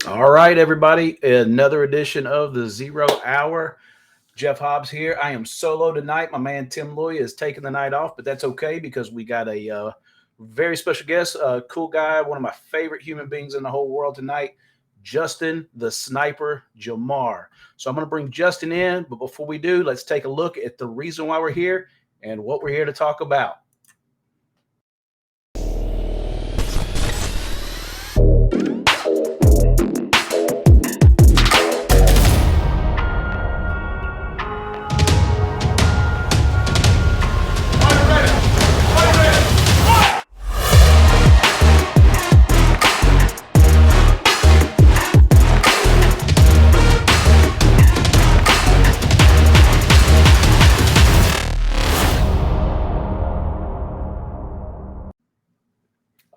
All right, everybody. Another edition of the Zero Hour. Jeff Hobbs here. I am solo tonight. My man Tim Loy is taking the night off, but that's okay because we got a very special guest, a cool guy, one of my favorite human beings in the whole world tonight, Justin the Sniper Jamar. So I'm going to bring Justin in, but before we do, let's take a look at the reason why we're here and what we're here to talk about.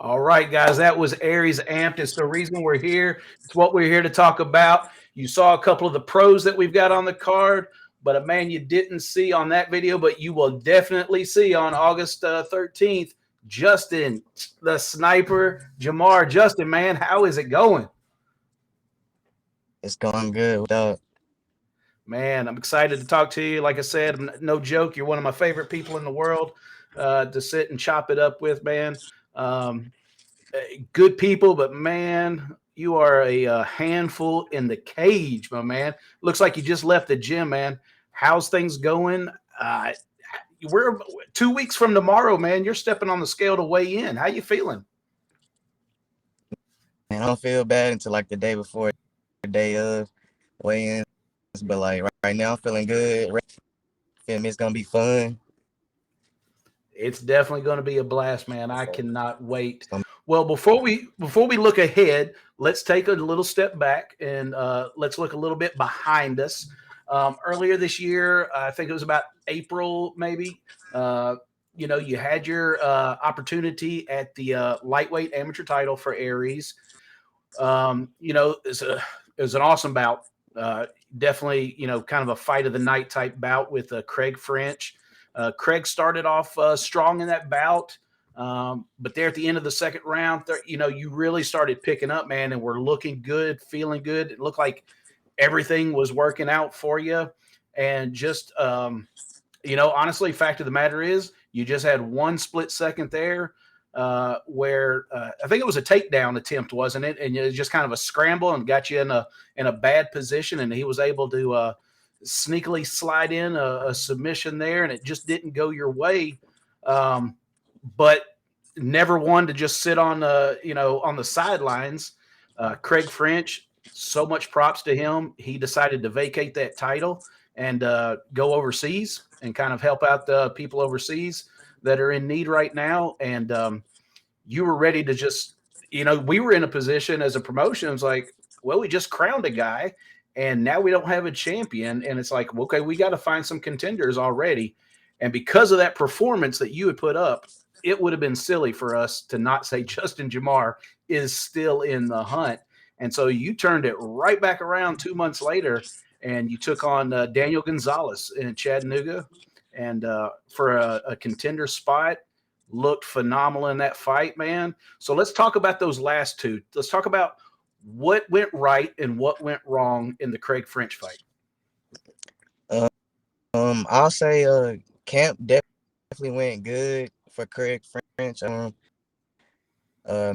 All right, guys, that was Aries Amped. It's the reason we're here. It's what we're here to talk about. You saw a couple of the pros that we've got on the card, but a man you didn't see on that video, but you will definitely see on August 13th, Justin, the Sniper Jamar. Justin, man, how is it going? It's going good. Without Man, I'm excited to talk to you. Like I said, no joke, you're one of my favorite people in the world to sit and chop it up with, man. Um, Good people, but man, you are a handful in the cage, my man. Looks like you just left the gym, man. How's things going? We're 2 weeks from tomorrow, man. You're stepping on the scale to weigh in. How you feeling? Man, I don't feel bad until like the day before, the day of weigh-ins. But like right now, I'm feeling good. Feel me? It's gonna be fun. It's definitely going to be a blast, man. I cannot wait. It's gonna Well, before we look ahead, let's take a little step back and let's look a little bit behind us. Earlier this year, I think it was about April, maybe. Uh, you had your opportunity at the lightweight amateur title for Aries. It was an awesome bout. Definitely, kind of a fight of the night type bout with Craig French. Craig started off strong in that bout, but there at the end of the second round, you really started picking up, man, and were looking good, feeling good. It looked like everything was working out for you, and just honestly, fact of the matter is, you just had one split second there where I think it was a takedown attempt, wasn't it? And it was just kind of a scramble and got you in a bad position, and he was able to sneakily slide in a submission there, and it just didn't go your way. But never one to just sit on the sidelines. Craig French, so much props to him. He decided to vacate that title and go overseas and kind of help out the people overseas that are in need right now. And you were ready to just, we were in a position as a promotion. It's like, well, we just crowned a guy and now we don't have a champion. And it's like, okay, we got to find some contenders already. And because of that performance that you had put up, it would have been silly for us to not say Justin Jamar is still in the hunt. And so you turned it right back around 2 months later, and you took on Daniel Gonzalez in Chattanooga, and for a contender spot, looked phenomenal in that fight, man. So let's talk about those last two. Let's talk about what went right and what went wrong in the Craig French fight. I'll say camp definitely went good for Craig French.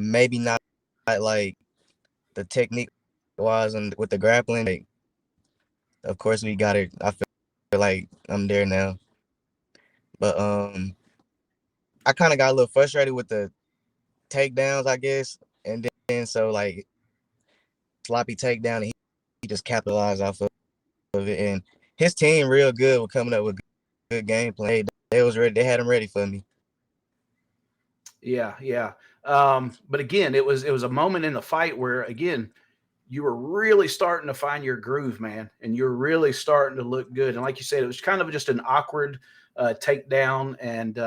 Maybe not like the technique wise and with the grappling. Like, of course, we got it. I feel like I'm there now, but I kind of got a little frustrated with the takedowns, I guess, and then so like sloppy takedown, and he just capitalized off of it, and his team real good with coming up with good game plan. They was ready. They had him ready for me. Yeah, yeah. But again, it was a moment in the fight where again you were really starting to find your groove, man, and you're really starting to look good. And like you said, it was kind of just an awkward takedown, and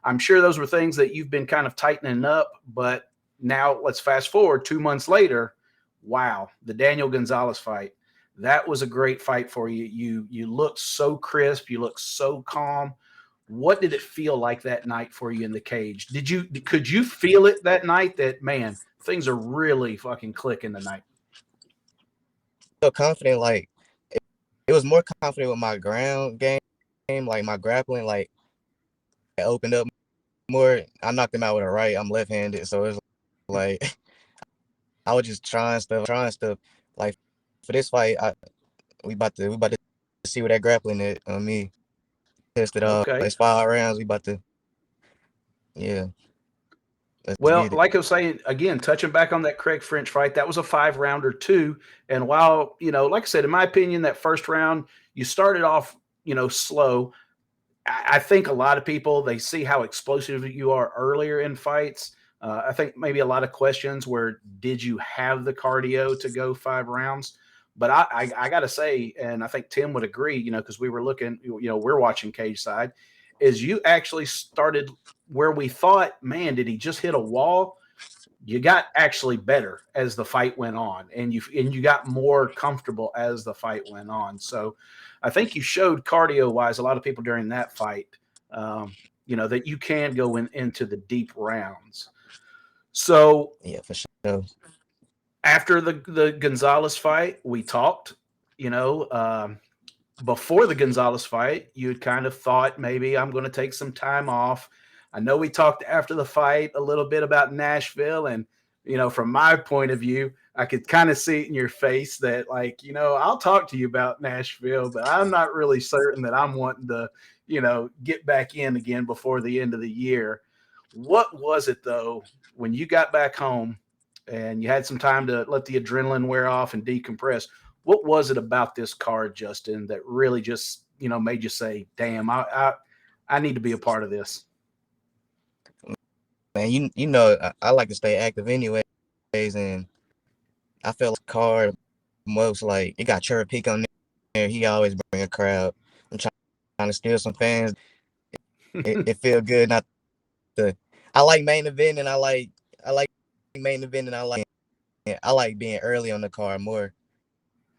I'm sure those were things that you've been kind of tightening up. But now let's fast forward 2 months later. Wow, the Daniel Gonzalez fight. That was a great fight for you. You looked so crisp. You looked so calm. What did it feel like that night for you in the cage? Could you feel it that night that, man, things are really fucking clicking tonight? So confident, like it was more confident with my ground game, like my grappling, like it opened up more. I knocked him out with a right. I'm left-handed, so it's like I was just trying stuff. Like for this fight, we about to see what that grappling is on me. Test it out. Okay. It's 5 rounds. We about to, yeah, let's Well, get it. like I was saying, again, touching back on that Craig French fight, that was a 5 rounder too. And while, like I said, in my opinion, that first round, you started off, slow. I think a lot of people, they see how explosive you are earlier in fights. I think maybe a lot of questions where did you have the cardio to go 5 rounds? But I got to say, and I think Tim would agree, because we were looking, we're watching Cage Side, is you actually started where we thought, man, did he just hit a wall? You got actually better as the fight went on, and you got more comfortable as the fight went on. So I think you showed cardio wise a lot of people during that fight, that you can go into the deep rounds. So Yeah, for sure. after the Gonzalez fight, we talked. You know, before the Gonzalez fight, you'd kind of thought maybe I'm going to take some time off. I know we talked after the fight a little bit about Nashville, and from my point of view, I could kind of see it in your face that, like, I'll talk to you about Nashville, but I'm not really certain that I'm wanting to, get back in again before the end of the year. What was it though when you got back home and you had some time to let the adrenaline wear off and decompress? What was it about this card, Justin, that really just made you say, "Damn, I need to be a part of this"? Man, I like to stay active anyways, and I feel like card most like it got Cherry Peak on there. He always bring a crowd. I'm trying to steal some fans. It feel good not to. I like main event and I like main event and I like being early on the card more.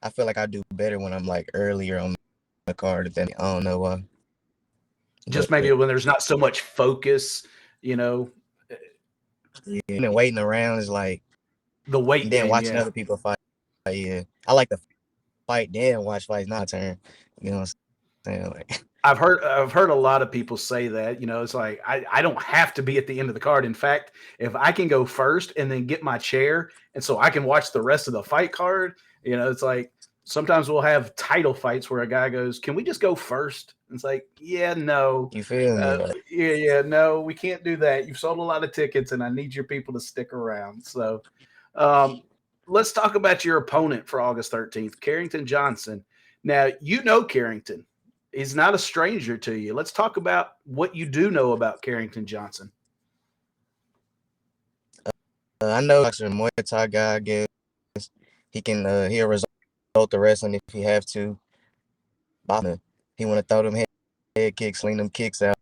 I feel like I do better when I'm like earlier on the card than I don't know why. Just But maybe when there's not so much focus, you know, yeah, and waiting around is like the and weight then game. watching Yeah, other people fight. Yeah. I like to fight then watch fights not turn. You know what I'm saying? Like I've heard a lot of people say that. It's like I don't have to be at the end of the card. In fact, if I can go first and then get my chair, and so I can watch the rest of the fight card, it's like sometimes we'll have title fights where a guy goes, "Can we just go first?" And it's like, yeah, no, you feel me? Like yeah, no, we can't do that. You've sold a lot of tickets, and I need your people to stick around. So, um, let's talk about your opponent for August 13th, Carrington Johnson. Now, Carrington. He's not a stranger to you. Let's talk about what you do know about Carrington Johnson. I know boxer Muay Thai guy, I guess. He'll result the wrestling if he have to. He wanna throw them head kicks, sling them kicks out,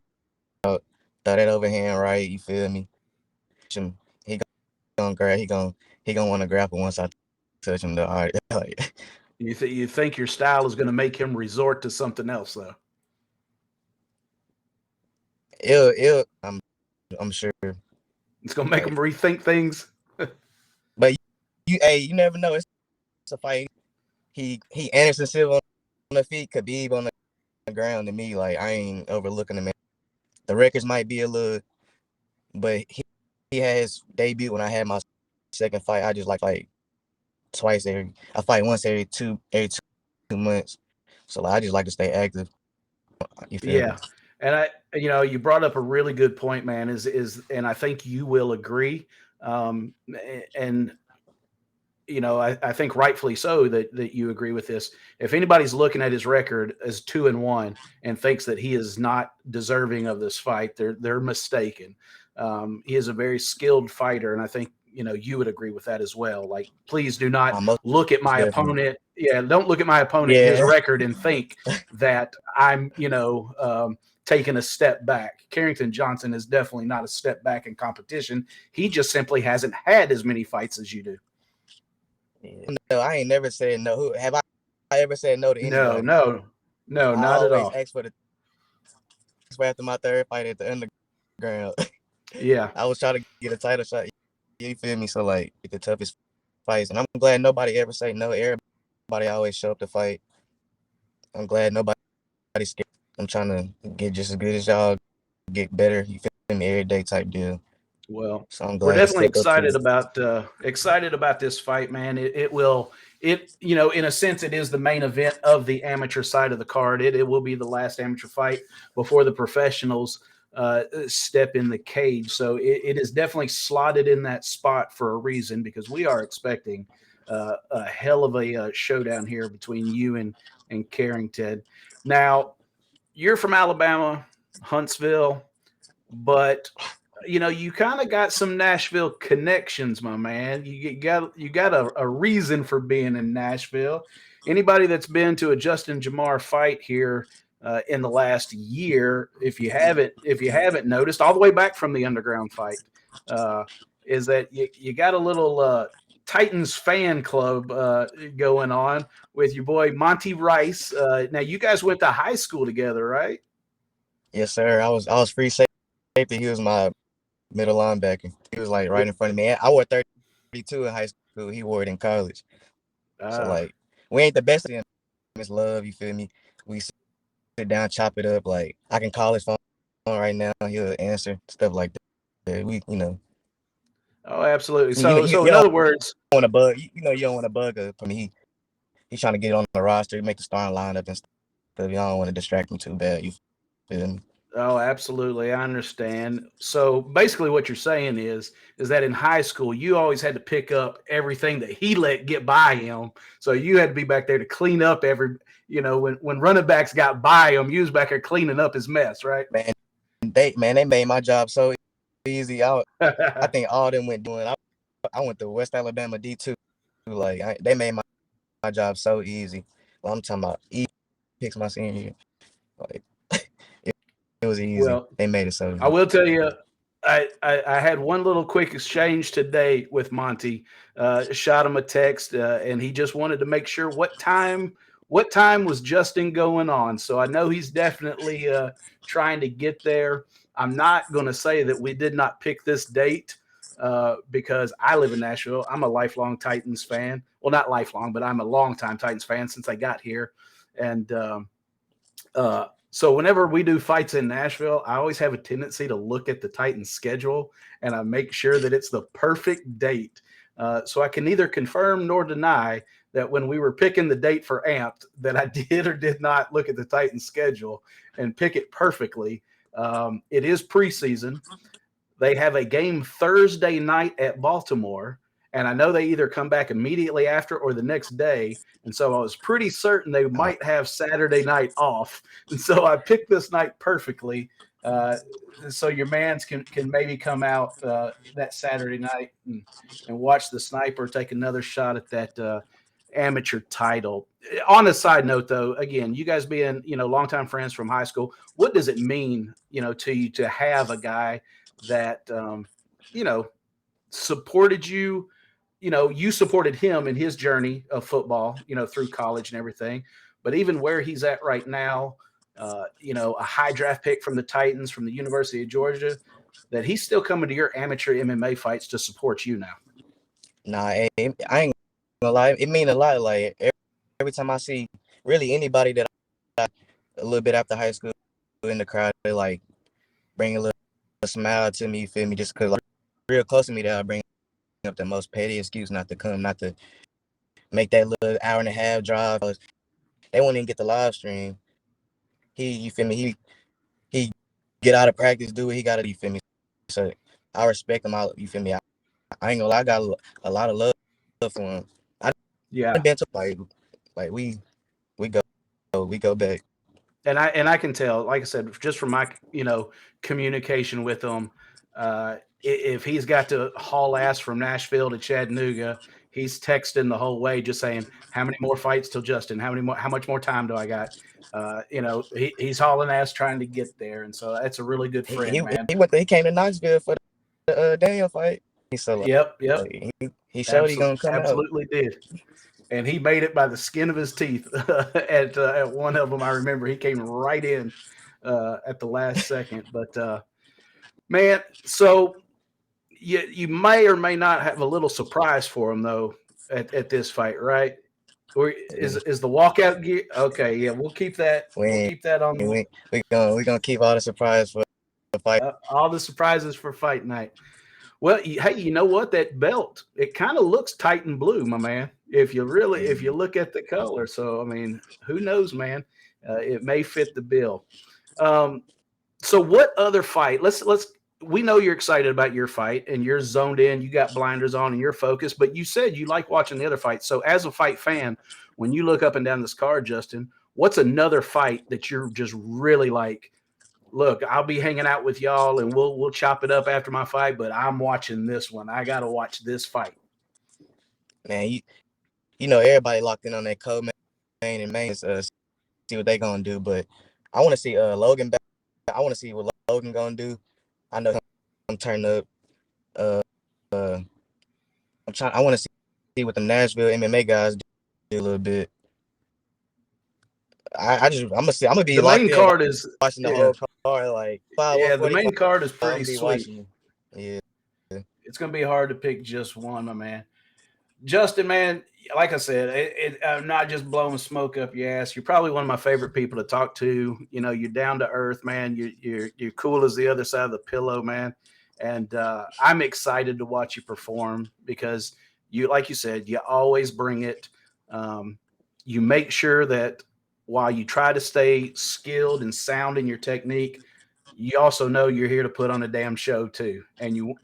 throw that overhand right, you feel me? He gonna grab he gonna wanna grapple once I touch him though. All right. Like You think your style is going to make him resort to something else, though? I'm sure. It's going to make him Like rethink things. but you never know. It's a fight. He Anderson Silva on the feet, Khabib on the ground to me. Like I ain't overlooking him. The records might be a little, but he had his debut when I had my second fight. I just like twice every. I fight once every 2 months. So like, I just like to stay active. You feel me? Yeah. And you brought up a really good point, man. And I think you will agree. And I think rightfully so that you agree with this. If anybody's looking at his record as 2-1 and thinks that he is not deserving of this fight, they're mistaken. He is a very skilled fighter, and I think you would agree with that as well. Like, please do not Most look at my definitely. opponent. Yeah, don't look at my opponent, his Yeah, record, and think that I'm, taking a step back. Carrington Johnson is definitely not a step back in competition. He just simply hasn't had as many fights as you do. yeah. No, I ain't never said no. Who have I ever said no to No, anybody? no, no, I not at always all. ask for the after my third fight at the underground. Yeah. I was trying to get a title shot. You feel me? So like the toughest fights, and I'm glad nobody ever say no. Everybody always show up to fight. I'm glad nobody's scared. I'm trying to get just as good as y'all, get better. You feel me? Every day type deal. Well, So I'm we're glad to definitely step up to it. excited about this fight, man. It will in a sense it is the main event of the amateur side of the card. It will be the last amateur fight before the professionals step in the cage. So it is definitely slotted in that spot for a reason, because we are expecting a hell of a showdown here between you and Carrington. Now, you're from Alabama, Huntsville, but you kind of got some Nashville connections, my man. You got a reason for being in Nashville. Anybody that's been to a Justin Jamar fight here in the last year, if you haven't noticed, all the way back from the underground fight, uh, is that you got a little Titans fan club going on with your boy Monty Rice. Now you guys went to high school together, right? Yes, sir. I was free safety. He was my middle linebacker. He was like right in front of me. I wore 32 in high school. He wore it in college. So Uh, like we ain't the best in this love. You feel me? We sit down, chop it up. Like I can call his phone right now. He'll answer stuff like that. oh, absolutely. You, So you in don't other words, want to bug. You don't want to bug for me. He's trying to get on the roster, make the starting lineup and stuff. You don't want to distract me too bad. You feel me? oh, absolutely, I understand. So basically, what you're saying is that in high school, you always had to pick up everything that he let get by him. So you had to be back there to clean up when running backs got by him, you was back there cleaning up his mess, right? They made my job so easy. I think all them went doing. I went to West Alabama D2. Like they made my job so easy. Well, I'm talking about picks my senior year. Like it, it was easy. Well, They made it so I easy. will tell you, I had one little quick exchange today with Monty. Shot him a text, and he just wanted to make sure what time was Justin going on. So I know he's definitely trying to get there. I'm not going to say that we did not pick this date because I live in Nashville. I'm a lifelong Titans fan. Well, not lifelong, but I'm a longtime Titans fan since I got here, and so whenever we do fights in Nashville, I always have a tendency to look at the Titans schedule and I make sure that it's the perfect date. So I can neither confirm nor deny that when we were picking the date for Amped, that I did or did not look at the Titans schedule and pick it perfectly. It is preseason. They have a game Thursday night at Baltimore, and I know they either come back immediately after or the next day. And so I was pretty certain they Uh, might have Saturday night off. And so I picked this night perfectly. Uh, so your mans can maybe come out that Saturday night and watch the sniper take another shot at that amateur title. On a side note, though, again, you guys being longtime friends from high school, what does it mean to you to have a guy that you know supported you? You supported him in his journey of football, through college and everything. But even where he's at right now, a high draft pick from the Titans from the University of Georgia, that he's still coming to your amateur MMA fights to support you now. nah, I ain't gonna lie. It mean a lot. Like every time I see really anybody that a little bit after high school in the crowd, they like bring a smile to me. You feel me? Just cause like real close to me, that I bring up the most petty excuse not to come, not to make that little hour and a half drive. They won't even get the live stream. You feel me? He get out of practice, do what he gotta do. You feel me? So I respect him. You feel me? I ain't gonna lie. I got a lot of love for him. I done Yeah. been to like we go we go back. And I can tell, like I said, just from my communication with him, If he's got to haul ass from Nashville to Chattanooga, he's texting the whole way, just saying, "How many more fights till Justin? How many more? How much more time do I got?" He's hauling ass trying to get there, and so that's a really good friend, man. He came to Knoxville for the Daniel fight. He's so Yep, like, he showed he gonna come out. absolutely did. And he made it by the skin of his teeth at one of them. I remember he came right in at the last second. But man, so you may or may not have a little surprise for him though at this fight, right? Or is the walkout gear okay? Yeah, we'll keep that. We'll We keep that on we gonna keep all the surprise for the fight. all the surprises for fight night. Well, hey, you know what? That belt, it kind of looks Titan blue, my man. If you look at the color. So, I mean, who knows, man? It may fit the bill. Um, so what other fight? We know you're excited about your fight and you're zoned in, you got blinders on and you're focused, but you said you like watching the other fights. So as a fight fan, when you look up and down this card, Justin, what's another fight that you're just really like, look, I'll be hanging out with y'all and we'll chop it up after my fight, but I'm watching this one. I got to watch this fight. Man, you know everybody locked in on that co-main and main see what they gonna do. But I want to see Logan back. I want to see what Logan gonna do. I know I'm turning up. Uh, uh, I want to see what the Nashville MMA guys do a little bit. I'm gonna be The locked main in card is watching the yeah, whole card like 5 yeah. The 145. main card is I'm pretty gonna be sweet. watching. Yeah. It's going to be hard to pick just one, my man. Justin, man, like I said, I'm not just blowing smoke up your ass. You're probably one of my favorite people to talk to. You know, you're down to earth, man. You're cool as the other side of the pillow, man. And I'm excited to watch you perform because like you said, you always bring it. Um, you make sure that while you try to stay skilled and sound in your technique, you also know you're here to put on a damn show too. And you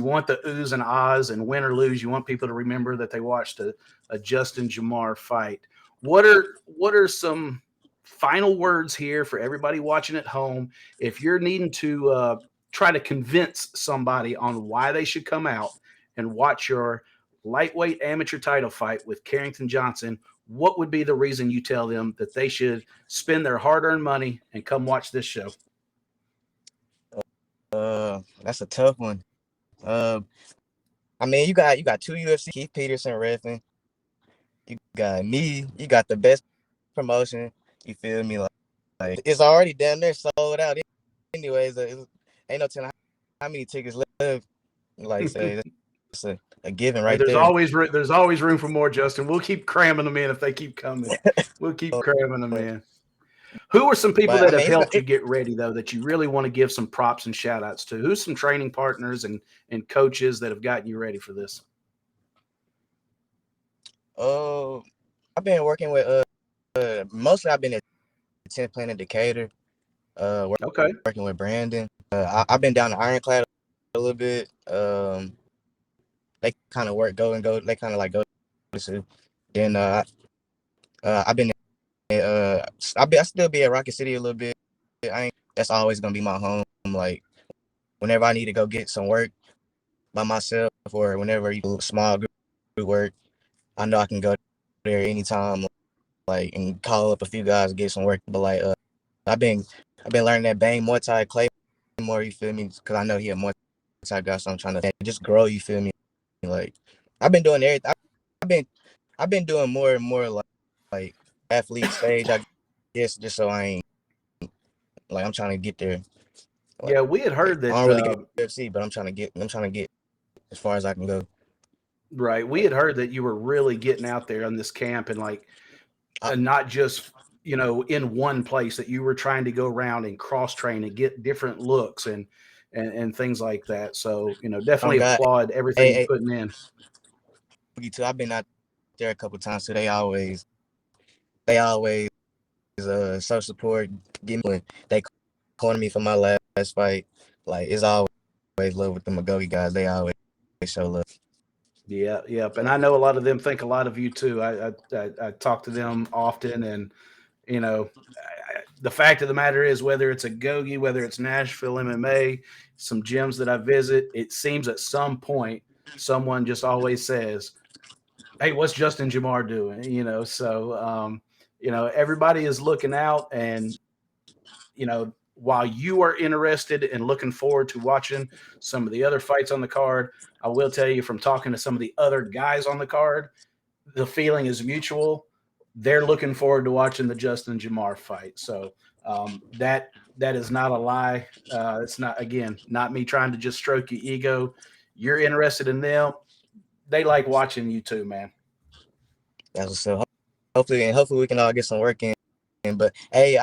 want the oohs and ahs, and win or lose, you want people to remember that they watched a Justin Jamar fight. What are some final words here for everybody watching at home? If you're needing to try to convince somebody on why they should come out and watch your lightweight amateur title fight with Carrington Johnson, what would be the reason you tell them that they should spend their hard-earned money and come watch this show? That's a tough one. Uh, I mean, you got two UFC, Keith Peterson reffing. You got me. You got the best promotion. You feel me? Like it's already damn near sold out. Anyways, ain't no telling how many tickets left. Like you say, it's a given Hey, right there. there's always room for more, Justin. We'll keep cramming them in if they keep coming. We'll keep cramming them in. Who are some people But I that mean, have helped you get ready though that you really want to give some props and shout outs to? Who's some training partners and coaches that have gotten you ready for this? uh, I've been working with mostly I've been at 10th Planet Decatur. Okay. Working with Brandon. I've been down to Ironclad a little bit. They kind of go. They kind of like go to. Then I've been I still be at Rocket City a little bit. I ain't. That's always gonna be my home. Like whenever I need to go get some work by myself, or whenever you do small group work, I know I can go there anytime. Like and call up a few guys and get some work. But like I've been I've been learning that Bang Muay Thai Clay more. You feel me? Because I know he a Muay Thai guy, so I'm trying to just grow. You feel me? Like I've been doing everything. I've been I've been doing more and more like athlete stage. I guess just so I ain't like I'm trying to get there. Yeah, we had Like heard I that. don't really get UFC, but I'm trying to get as far as I can go. Right, we had heard that you were really getting out there on this camp and like I, not just in one place, that you were trying to go around and cross train and get different looks and things like that. So oh definitely God, applaud everything you're hey, putting in. hey, too. I've been out there a couple times, so they always show support. Give me they corner me for my last fight. Like it's always love with the Magogi guys. They always show love. Yeah, yep. And I know a lot of them think a lot of you too. I talk to them often, and you know, the fact of the matter is, whether it's a Gogi, whether it's Nashville MMA, some gyms that I visit, it seems at some point someone just always says, "Hey, what's Justin Jamar doing?" Everybody is looking out, and while you are interested and looking forward to watching some of the other fights on the card, I will tell you from talking to some of the other guys on the card, the feeling is mutual. They're looking forward to watching the Justin Jamar fight. So that is not a lie. It's not, again, not me trying to just stroke your ego. You're interested in them. They like watching you too, man. That's so. Hopefully we can all get some work in. But hey,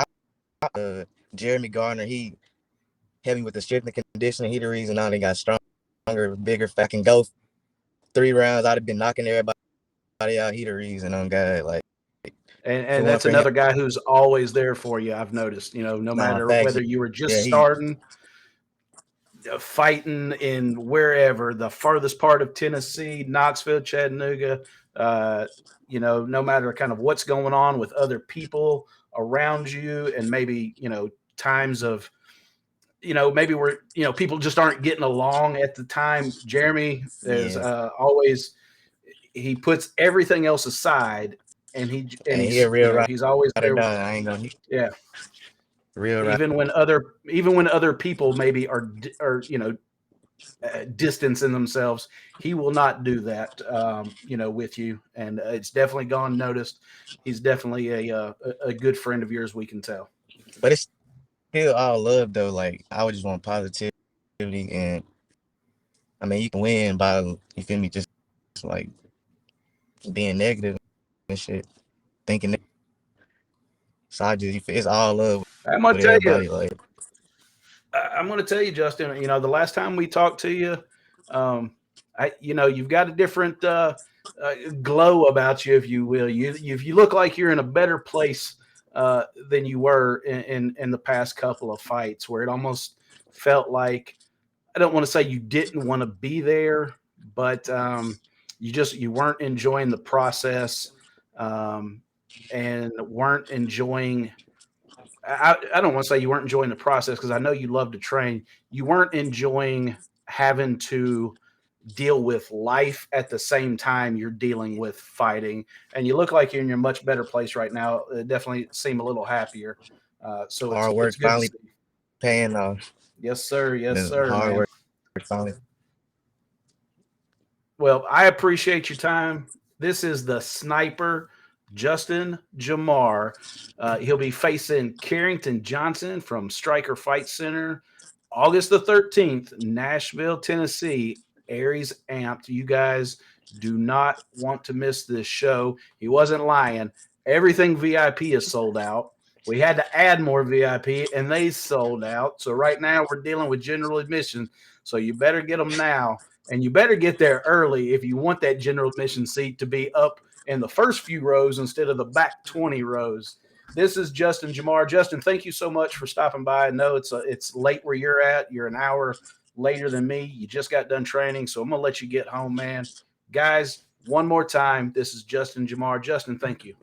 Jeremy Gardner, he helped me with the strength and conditioning. He the reason I done got stronger, bigger. If I can go 3 rounds, I'd have been knocking everybody out. He the reason on God. Like, if it And weren't that's for him, another guy who's always there for you. I've noticed, no nah, matter facts. whether you were Yeah, just starting, fighting in wherever, the farthest part of Tennessee, Knoxville, Chattanooga, no matter kind of what's going on with other people around you, and maybe, times of, maybe where, people just aren't getting along at the time. Jeremy is yeah. always, he puts everything else aside, and And he a he's, real ride he's always or there. die. I ain't gonna Yeah. real ride. Even when other people maybe are distancing themselves, he will not do that, with you. And it's definitely gone noticed. He's definitely a good friend of yours, we can tell. But it's still all love though. Like I would just want positivity, and I mean you can win by, you feel me, just like being negative and shit, thinking that. So I just, it's all love I'm gonna with tell you. everybody. Like, I'm gonna tell you, Justin. The last time we talked to you, you've got a different glow about you, if you will. You look like you're in a better place than you were in the past couple of fights, where it almost felt like, I don't want to say you didn't want to be there, but you weren't enjoying the process, and weren't enjoying. I don't want to say you weren't enjoying the process, because I know you love to train. You weren't enjoying having to deal with life at the same time you're dealing with fighting, and you look like you're in your much better place right now. It definitely seem a little happier. So it's hard work it's good to finally see. paying off. Yes, sir. Yes, The sir, hard man. work finally. Well, I appreciate your time. This is the sniper, Justin Jamar. He'll be facing Carrington Johnson from Striker Fight Center, August the 13th, Nashville, Tennessee. Aries Amped. You guys do not want to miss this show. He wasn't lying. Everything VIP is sold out. We had to add more VIP, and they sold out. So right now we're dealing with general admission. So you better get them now. And you better get there early if you want that general admission seat to be up in the first few rows instead of the back 20 rows. This is Justin Jamar. Justin, thank you so much for stopping by. I know it's late where you're at. You're an hour later than me. You just got done training, so I'm going to let you get home, man. Guys, one more time, this is Justin Jamar. Justin, thank you.